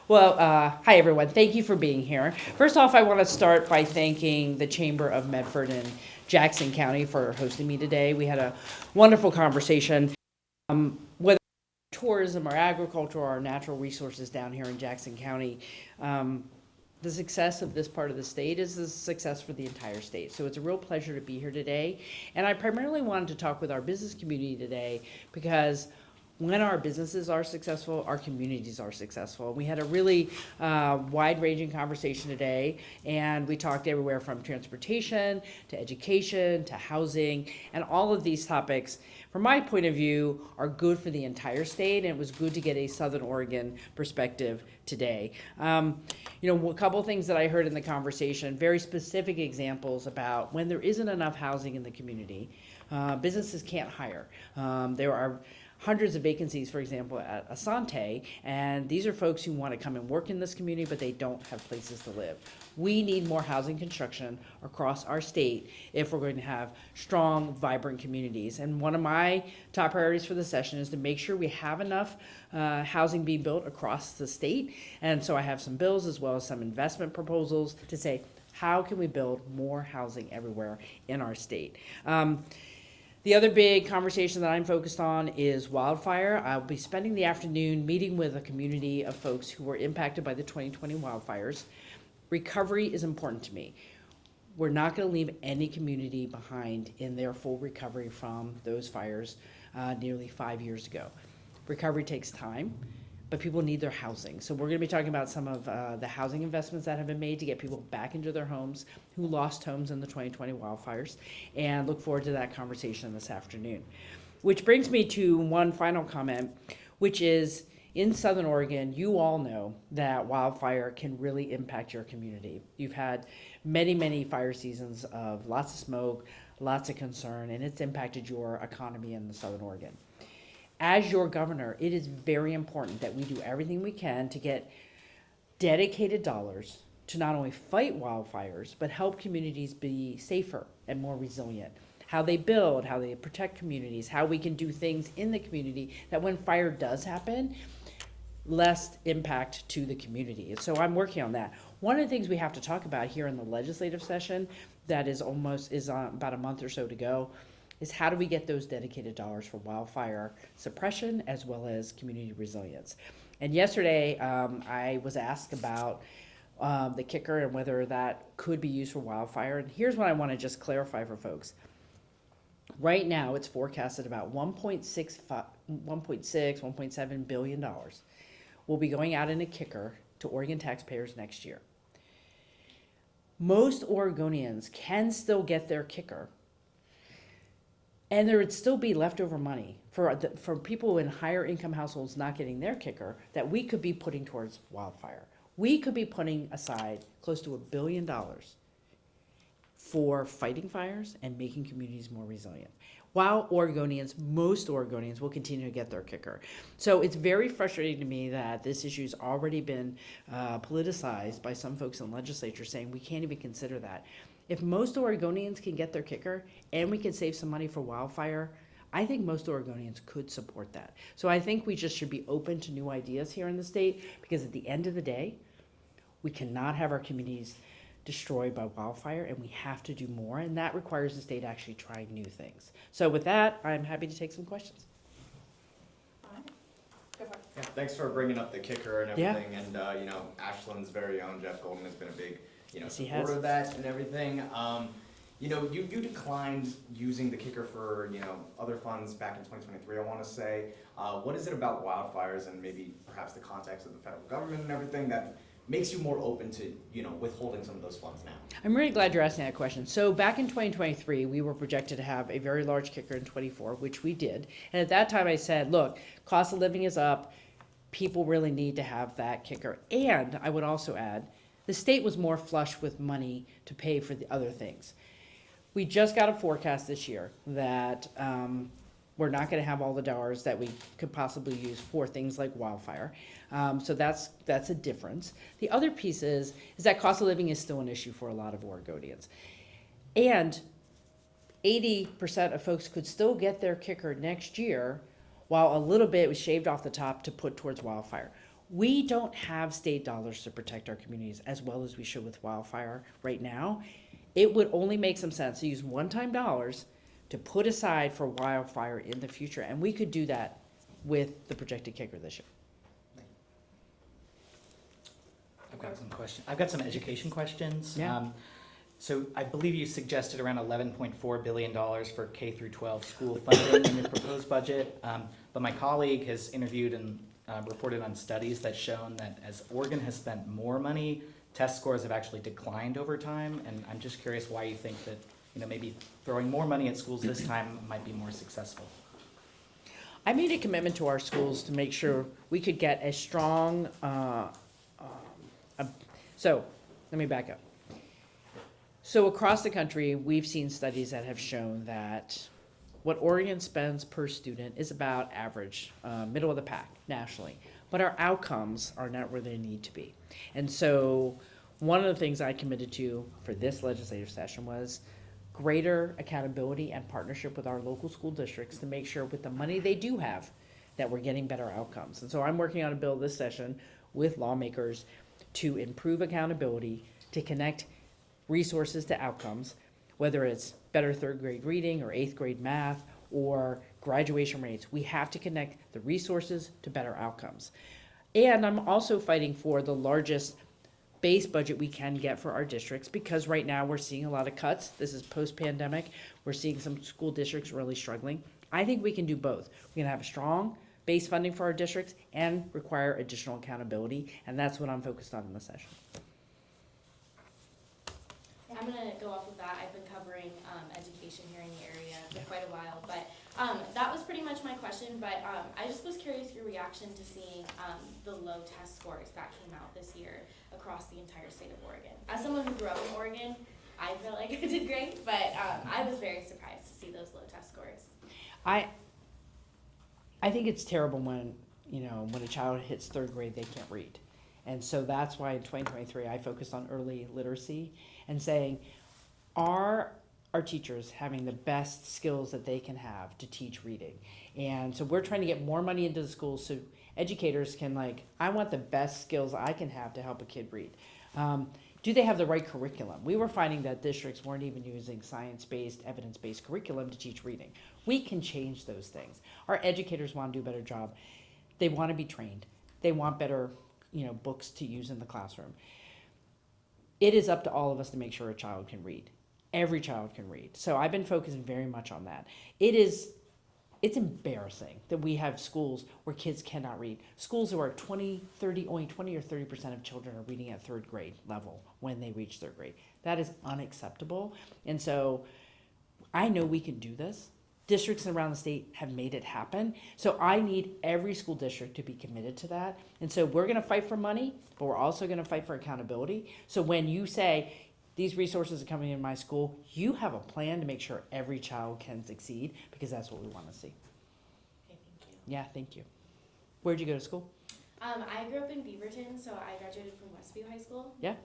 Well, hi everyone. Thank you for being here. First off, I want to start by thanking the Chamber of Medford and Jackson County for hosting me today. We had a wonderful conversation, whether tourism or agriculture or natural resources down here in Jackson County. The success of this part of the state is the success for the entire state. So it's a real pleasure to be here today. And I primarily wanted to talk with our business community today because when our businesses are successful, our communities are successful. We had a really wide-ranging conversation today, and we talked everywhere from transportation to education to housing, and all of these topics, from my point of view, are good for the entire state, and it was good to get a Southern Oregon perspective today. A couple of things that I heard in the conversation, very specific examples about when there isn't enough housing in the community, businesses can't hire. There are hundreds of vacancies, for example, at Asante, and these are folks who want to come and work in this community, but they don't have places to live. We need more housing construction across our state if we're going to have strong, vibrant communities. And one of my top priorities for the session is to make sure we have enough housing being built across the state. And so I have some bills as well as some investment proposals to say, how can we build more housing everywhere in our state? The other big conversation that I'm focused on is wildfire. I'll be spending the afternoon meeting with a community of folks who were impacted by the 2020 wildfires. Recovery is important to me. We're not going to leave any community behind in their full recovery from those fires nearly 5 years ago. Recovery takes time, but people need their housing. So we're going to be talking about some of the housing investments that have been made to get people back into their homes who lost homes in the 2020 wildfires, and look forward to that conversation this afternoon. Which brings me to one final comment, which is in Southern Oregon, you all know that wildfire can really impact your community. You've had many, many fire seasons of lots of smoke, lots of concern, and it's impacted your economy in Southern Oregon. As your governor, it is very important that we do everything we can to get dedicated dollars to not only fight wildfires, but help communities be safer and more resilient. How they build, how they protect communities, how we can do things in the community that when fire does happen, less impact to the community. So I'm working on that. One of the things we have to talk about here in the legislative session that is about a month or so to go is how do we get those dedicated dollars for wildfire suppression as well as community resilience. And yesterday I was asked about the kicker and whether that could be used for wildfire. And here's what I want to just clarify for folks. Right now it's forecasted about $1.7 billion will be going out in a kicker to Oregon taxpayers next year. Most Oregonians can still get their kicker, and there would still be leftover money for people in higher income households not getting their kicker that we could be putting towards wildfire. We could be putting aside close to $1 billion for fighting fires and making communities more resilient, while most Oregonians will continue to get their kicker. So it's very frustrating to me that this issue's already been politicized by some folks in the legislature saying we can't even consider that. If most Oregonians can get their kicker and we can save some money for wildfire, I think most Oregonians could support that. So I think we just should be open to new ideas here in the state, because at the end of the day, we cannot have our communities destroyed by wildfire, and we have to do more, and that requires the state actually trying new things. So with that, I'm happy to take some questions. Yeah, thanks for bringing up the kicker and everything. And Ashland's very own Jeff Golden has been a big supporter of that and everything. You declined using the kicker for other funds back in 2023. I want to say, what is it about wildfires and maybe perhaps the context of the federal government and everything that makes you more open to withholding some of those funds now? I'm really glad you're asking that question. So back in 2023, we were projected to have a very large kicker in 24, which we did. And at that time I said, look, cost of living is up. People really need to have that kicker. And I would also add, the state was more flush with money to pay for the other things. We just got a forecast this year that we're not going to have all the dollars that we could possibly use for things like wildfire. So that's a difference. The other piece is that cost of living is still an issue for a lot of Oregonians. And 80% of folks could still get their kicker next year, while a little bit was shaved off the top to put towards wildfire. We don't have state dollars to protect our communities as well as we should with wildfire right now. It would only make some sense to use one-time dollars to put aside for wildfire in the future, and we could do that with the projected kicker this year. I've got some education questions. Yeah. So I believe you suggested around $11.4 billion for K through 12 school funding in your proposed budget. But my colleague has interviewed and reported on studies that shown that as Oregon has spent more money, test scores have actually declined over time. And I'm just curious why you think that, maybe throwing more money at schools this time might be more successful. I made a commitment to our schools to make sure we could get a strong, so let me back up. So across the country, we've seen studies that have shown that what Oregon spends per student is about average, middle of the pack nationally, but our outcomes are not where they need to be. And so one of the things I committed to for this legislative session was greater accountability and partnership with our local school districts to make sure with the money they do have that we're getting better outcomes. And so I'm working on a bill this session with lawmakers to improve accountability, to connect resources to outcomes, whether it's better third grade reading or eighth grade math or graduation rates. We have to connect the resources to better outcomes. And I'm also fighting for the largest base budget we can get for our districts, because right now we're seeing a lot of cuts. This is post-pandemic. We're seeing some school districts really struggling. I think we can do both. We can have a strong base funding for our districts and require additional accountability, and that's what I'm focused on in the session. I'm gonna go off of that. I've been covering education here in the area for quite a while, but that was pretty much my question. But I just was curious your reaction to seeing the low test scores that came out this year across the entire state of Oregon. As someone who grew up in Oregon, I feel like I did great, but I was very surprised to see those low test scores. I think it's terrible when a child hits third grade, they can't read. And so that's why in 2023, I focused on early literacy and saying, are our teachers having the best skills that they can have to teach reading? And so we're trying to get more money into the schools so educators can I want the best skills I can have to help a kid read. Do they have the right curriculum? We were finding that districts weren't even using science-based, evidence-based curriculum to teach reading. We can change those things. Our educators want to do a better job. They want to be trained. They want better books to use in the classroom. It is up to all of us to make sure a child can read. Every child can read. So I've been focusing very much on that. It's embarrassing that we have schools where kids cannot read. Schools where only 20 or 30% of children are reading at third grade level when they reach third grade. That is unacceptable. And so I know we can do this. Districts around the state have made it happen. So I need every school district to be committed to that. And so we're gonna fight for money, but we're also gonna fight for accountability. So when you say, these resources are coming in my school, you have a plan to make sure every child can succeed, because that's what we wanna see. Okay, thank you. Yeah, thank you. Where'd you go to school? I grew up in Beaverton, so I graduated from Westview High School. Yeah.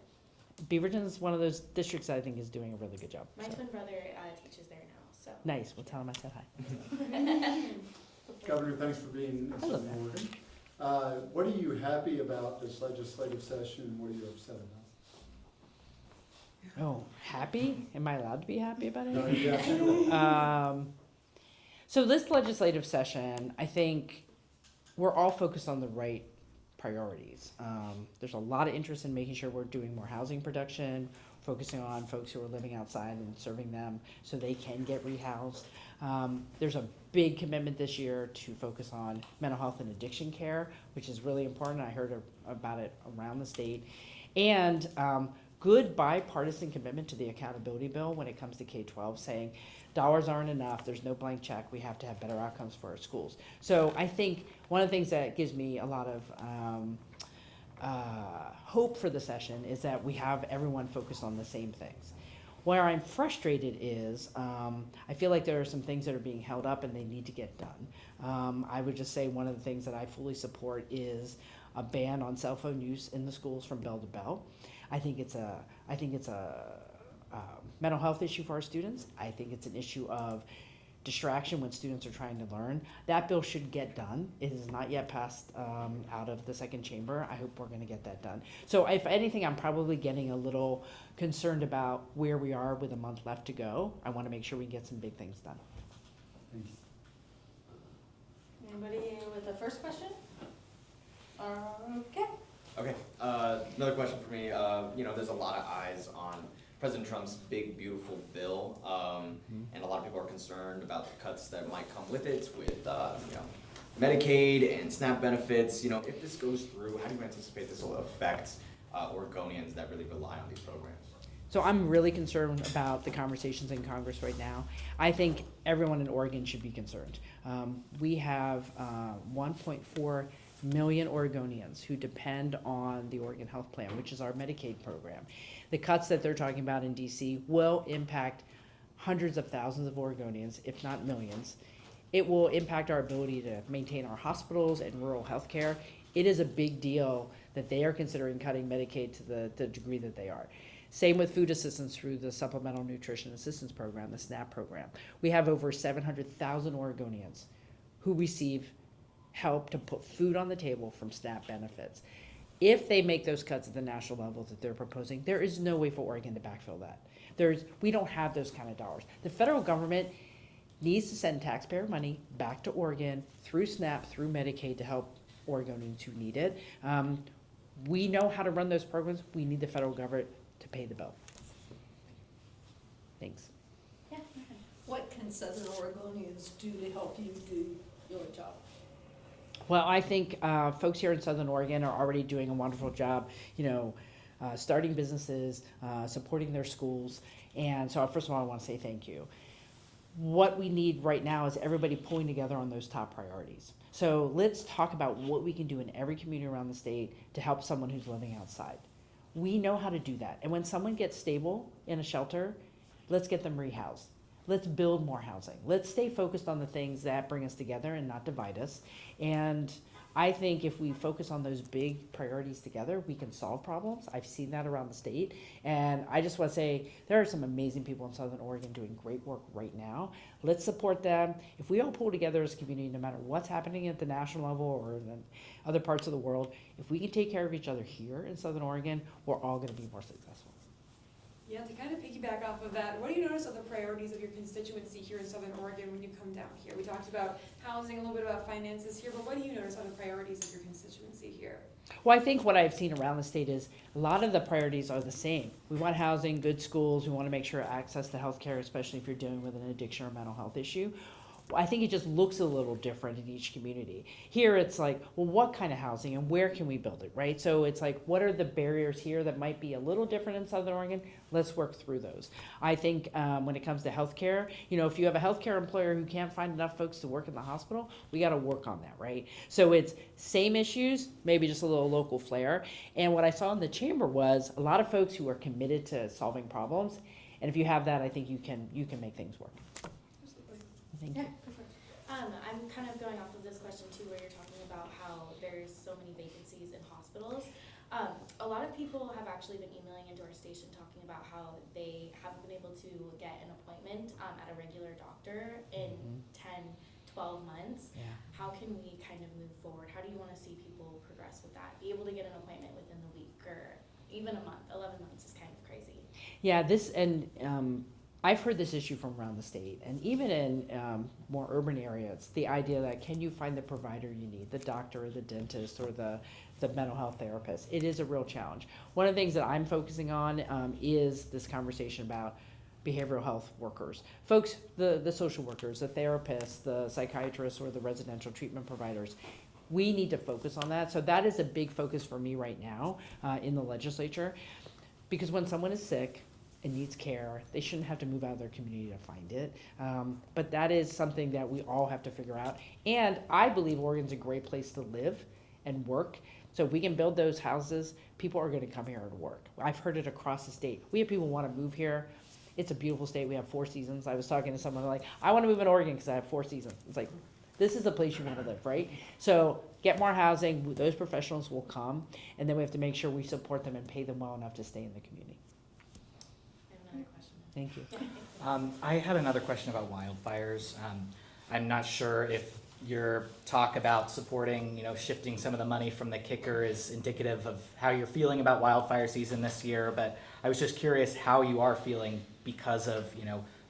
Beaverton is one of those districts that I think is doing a really good job. My so. twin brother teaches there now, so. Nice, well tell him I said hi. Governor, thanks for being in Hello Southern Oregon. What are you happy about this legislative session, and what are you upset about? Oh, happy? Am I allowed to be happy about it? No, you absolutely are. So this legislative session, I think we're all focused on the right priorities. There's a lot of interest in making sure we're doing more housing production, focusing on folks who are living outside and serving them so they can get rehoused. There's a big commitment this year to focus on mental health and addiction care, which is really important. I heard about it around the state. And good bipartisan commitment to the accountability bill when it comes to K-12, saying dollars aren't enough, there's no blank check, we have to have better outcomes for our schools. So I think one of the things that gives me a lot of hope for the session is that we have everyone focused on the same things. Where I'm frustrated is I feel like there are some things that are being held up and they need to get done. I would just say one of the things that I fully support is a ban on cell phone use in the schools from bell to bell. I think it's a mental health issue for our students. I think it's an issue of distraction when students are trying to learn. That bill should get done. It is not yet passed out of the second chamber. I hope we're going to get that done. So if anything, I'm probably getting a little concerned about where we are with a month left to go. I want to make sure we get some big things done. Thank you. Anybody with a first question? Okay. Okay, another question for me, there's a lot of eyes on President Trump's big, beautiful bill, and a lot of people are concerned about the cuts that might come with it, with, Medicaid and SNAP benefits. If this goes through, how do you anticipate this will affect Oregonians that really rely on these programs? So I'm really concerned about the conversations in Congress right now. I think everyone in Oregon should be concerned. We have 1.4 million Oregonians who depend on the Oregon Health Plan, which is our Medicaid program. The cuts that they're talking about in DC will impact hundreds of thousands of Oregonians, if not millions. It will impact our ability to maintain our hospitals and rural health care. It is a big deal that they are considering cutting Medicaid to the degree that they are. Same with food assistance through the Supplemental Nutrition Assistance Program, the SNAP program. We have over 700,000 Oregonians who receive help to put food on the table from SNAP benefits. If they make those cuts at the national level that they're proposing, there is no way for Oregon to backfill that. We don't have those kind of dollars. The federal government needs to send taxpayer money back to Oregon through SNAP, through Medicaid to help Oregonians who need it. We know how to run those programs. We need the federal government to pay the bill. Thanks. Yeah. What can Southern Oregonians do to help you do your job? Well, I think folks here in Southern Oregon are already doing a wonderful job, starting businesses, supporting their schools. And so first of all, I want to say thank you. What we need right now is everybody pulling together on those top priorities. So let's talk about what we can do in every community around the state to help someone who's living outside. We know how to do that. And when someone gets stable in a shelter, let's get them rehoused. Let's build more housing. Let's stay focused on the things that bring us together and not divide us. And I think if we focus on those big priorities together, we can solve problems. I've seen that around the state. And I just want to say there are some amazing people in Southern Oregon doing great work right now. Let's support them. If we all pull together as a community, no matter what's happening at the national level or in other parts of the world, if we can take care of each other here in Southern Oregon, we're all going to be more successful. Yeah, to kind of piggyback off of that, what do you notice are the priorities of your constituency here in Southern Oregon when you come down here? We talked about housing, a little bit about finances here, but what do you notice are the priorities of your constituency here? Well, I think what I've seen around the state is a lot of the priorities are the same. We want housing, good schools, we want to make sure access to health care, especially if you're dealing with an addiction or mental health issue. I think it just looks a little different in each community. Here it's like, well, what kind of housing and where can we build it, right? So it's like, what are the barriers here that might be a little different in Southern Oregon? Let's work through those. I think when it comes to healthcare, if you have a healthcare employer who can't find enough folks to work in the hospital, we got to work on that, right? So it's same issues, maybe just a little local flair. And what I saw in the chamber was a lot of folks who are committed to solving problems. And if you have that, I think you can make things work. Thank you. I'm kind of going off of this question too, where you're talking about how there's so many vacancies in hospitals. A lot of people have actually been emailing into our station talking about how they haven't been able to get an appointment at a regular doctor in 10, 12 months. Yeah. How can we kind of move forward? How do you want to see people progress with that? Be able to get an appointment within the week or even a month. 11 months is kind of crazy. Yeah, I've heard this issue from around the state, and even in more urban areas, the idea that can you find the provider you need, the doctor or the dentist or the mental health therapist. It is a real challenge. One of the things that I'm focusing on is this conversation about behavioral health workers. Folks, the social workers, the therapists, the psychiatrists, or the residential treatment providers. We need to focus on that. So that is a big focus for me right now in the legislature, because when someone is sick and needs care, they shouldn't have to move out of their community to find it. But that is something that we all have to figure out. And I believe Oregon's a great place to live and work. So if we can build those houses, people are going to come here and work. I've heard it across the state. We have people who want to move here. It's a beautiful state. We have 4 seasons. I was talking to someone like, I want to move in Oregon because I have 4 seasons. It's like, this is the place you want to live, right? So get more housing. Those professionals will come. And then we have to make sure we support them and pay them well enough to stay in the community. I have another question. Thank you. I had another question about wildfires. I'm not sure if your talk about supporting, shifting some of the money from the kicker is indicative of how you're feeling about wildfire season this year, but I was just curious how you are feeling because of,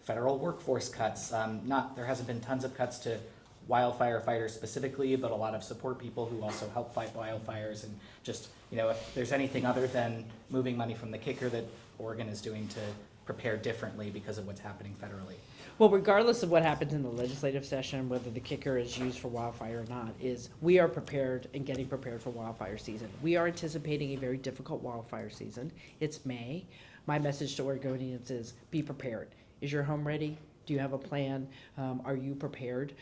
federal workforce cuts. There hasn't been tons of cuts to wildfire fighters specifically, but a lot of support people who also help fight wildfires, and just, if there's anything other than moving money from the kicker that Oregon is doing to prepare differently because of what's happening federally. Well, regardless of what happens in the legislative session, whether the kicker is used for wildfire or not, we are prepared and getting prepared for wildfire season. We are anticipating a very difficult wildfire season. It's May. My message to Oregonians is be prepared. Is your home ready? Do you have a plan? Are you prepared?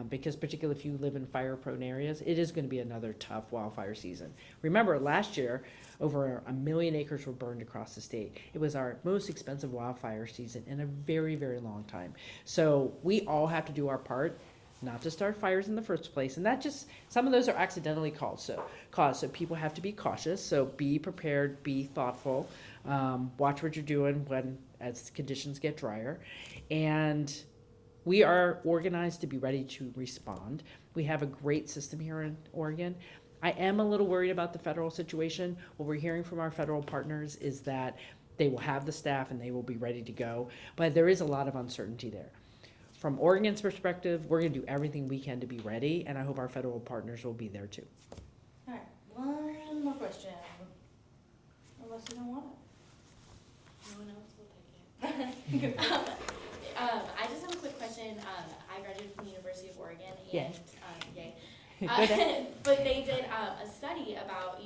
Because particularly if you live in fire-prone areas, it is going to be another tough wildfire season. Remember, last year, over 1 million acres were burned across the state. It was our most expensive wildfire season in a very, very long time. So we all have to do our part not to start fires in the first place. And that just, some of those are accidentally caused. So people have to be cautious. So be prepared, be thoughtful, watch what you're doing as conditions get drier. And we are organized to be ready to respond. We have a great system here in Oregon. I am a little worried about the federal situation. What we're hearing from our federal partners is that they will have the staff and they will be ready to go. But there is a lot of uncertainty there. From Oregon's perspective, we're going to do everything we can to be ready, and I hope our federal partners will be there too. All right, one more question. Unless you don't want it. No one else will take it. I just have a quick question. I graduated from the University of Oregon, and Yay. Yay. Go ahead. But they did a study about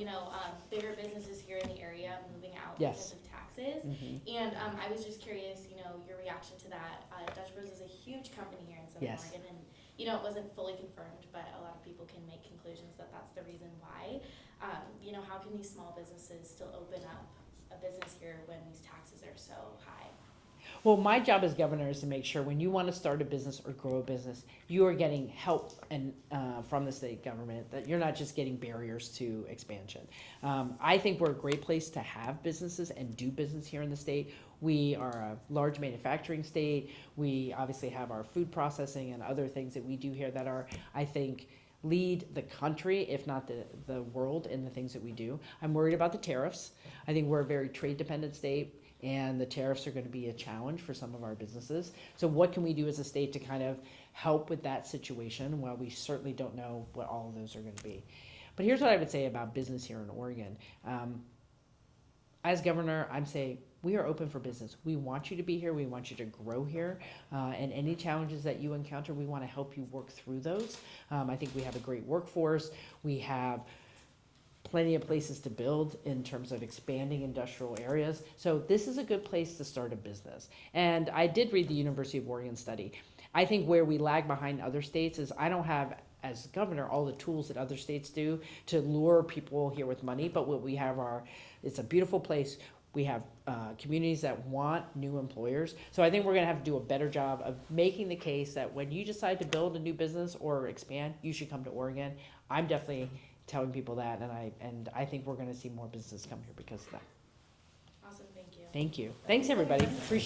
bigger businesses here in the area moving out Yes. because of taxes. Mhm. And I was just curious, your reaction to that. Dutch Bros is a huge company here in Southern Yes. Oregon, and it wasn't fully confirmed, but a lot of people can make conclusions that that's the reason why. How can these small businesses still open up a business here when these taxes are so high? Well, my job as governor is to make sure when you want to start a business or grow a business, you are getting help from the state government, that you're not just getting barriers to expansion. I think we're a great place to have businesses and do business here in the state. We are a large manufacturing state. We obviously have our food processing and other things that we do here that are, I think, lead the country, if not the world, in the things that we do. I'm worried about the tariffs. I think we're a very trade-dependent state, and the tariffs are going to be a challenge for some of our businesses. So what can we do as a state to kind of help with that situation? Well, we certainly don't know what all of those are going to be. But here's what I would say about business here in Oregon. As governor, I'm saying we are open for business. We want you to be here. We want you to grow here. And any challenges that you encounter, we want to help you work through those. I think we have a great workforce. We have plenty of places to build in terms of expanding industrial areas. So this is a good place to start a business. And I did read the University of Oregon study. I think where we lag behind other states is I don't have, as governor, all the tools that other states do to lure people here with money. But what we have it's a beautiful place. We have communities that want new employers. So I think we're gonna have to do a better job of making the case that when you decide to build a new business or expand, you should come to Oregon. I'm definitely telling people that, and I think we're gonna see more businesses come here because of that. Awesome, thank you. Thank you. Thanks, everybody. Appreciate it.